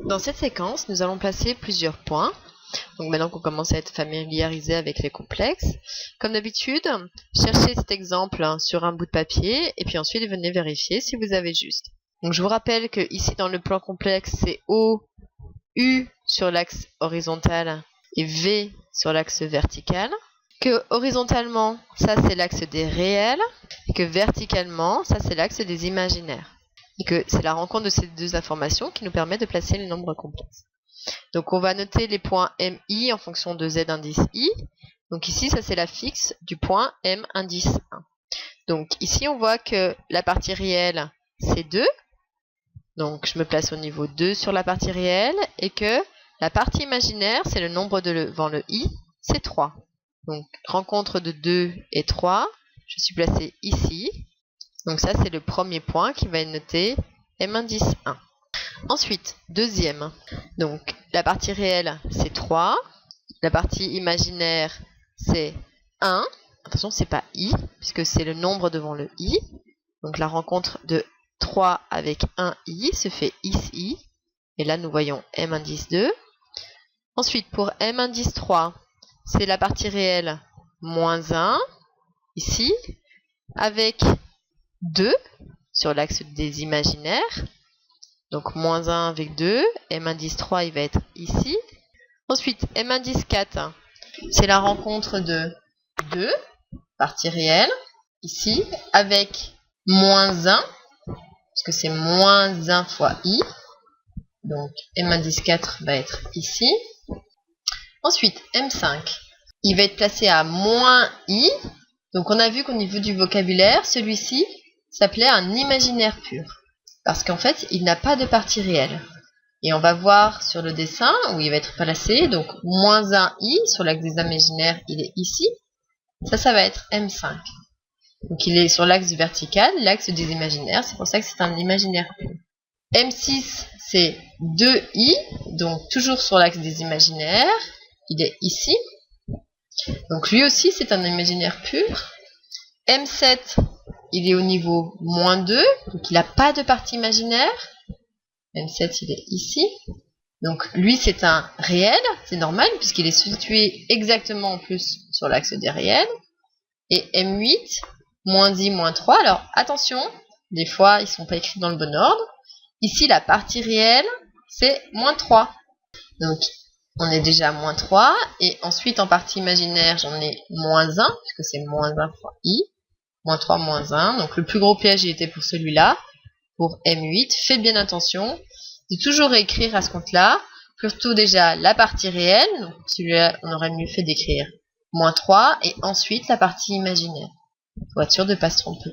Dans cette séquence, nous allons placer plusieurs points. Donc maintenant qu'on commence à être familiarisé avec les complexes, comme d'habitude, cherchez cet exemple sur un bout de papier et puis ensuite venez vérifier si vous avez juste. Donc je vous rappelle que ici dans le plan complexe, c'est O, U sur l'axe horizontal et V sur l'axe vertical. Que horizontalement, ça c'est l'axe des réels, et que verticalement, ça c'est l'axe des imaginaires. Et que c'est la rencontre de ces deux informations qui nous permet de placer les nombres complexes. Donc on va noter les points MI en fonction de Z indice I. Donc ici, ça c'est la fixe du point M indice 1. Donc ici, on voit que la partie réelle, c'est 2. Donc je me place au niveau 2 sur la partie réelle. Et que la partie imaginaire, c'est le nombre devant le I, c'est 3. Donc rencontre de 2 et 3, je suis placé ici. Donc ça, c'est le premier point qui va être noté M indice 1. Ensuite, deuxième. Donc la partie réelle, c'est 3. La partie imaginaire, c'est 1. Attention, c'est pas I, puisque c'est le nombre devant le I. Donc la rencontre de 3 avec 1I se fait ici. Et là, nous voyons M indice 2. Ensuite, pour M indice 3, c'est la partie réelle moins 1, ici, avec 2 sur l'axe des imaginaires. Donc moins 1 avec 2, M indice 3 il va être ici. Ensuite M indice 4, c'est la rencontre de 2, partie réelle, ici, avec moins 1, parce que c'est moins 1 fois I. Donc M indice 4 va être ici. Ensuite M5, il va être placé à moins I. Donc on a vu qu'au niveau du vocabulaire, celui-ci s'appelait un imaginaire pur. Parce qu'en fait, il n'a pas de partie réelle. Et on va voir sur le dessin où il va être placé. Donc, moins 1i sur l'axe des imaginaires, il est ici. Ça va être M5. Donc, il est sur l'axe vertical, l'axe des imaginaires. C'est pour ça que c'est un imaginaire pur. M6, c'est 2i. Donc, toujours sur l'axe des imaginaires. Il est ici. Donc, lui aussi, c'est un imaginaire pur. M7, il est au niveau moins 2, donc il n'a pas de partie imaginaire. M7, il est ici. Donc lui, c'est un réel, c'est normal, puisqu'il est situé exactement en plus sur l'axe des réels. Et M8, moins I, moins 3. Alors attention, des fois, ils ne sont pas écrits dans le bon ordre. Ici, la partie réelle, c'est moins 3. Donc on est déjà à moins 3. Et ensuite, en partie imaginaire, j'en ai moins 1, puisque c'est moins 1 fois I. Moins 3, moins 1. Donc le plus gros piège il était pour celui-là, pour M8. Faites bien attention de toujours réécrire à ce compte-là, plutôt déjà la partie réelle. Donc celui-là, on aurait mieux fait d'écrire moins 3, et ensuite la partie imaginaire, pour être sûr de ne pas se tromper.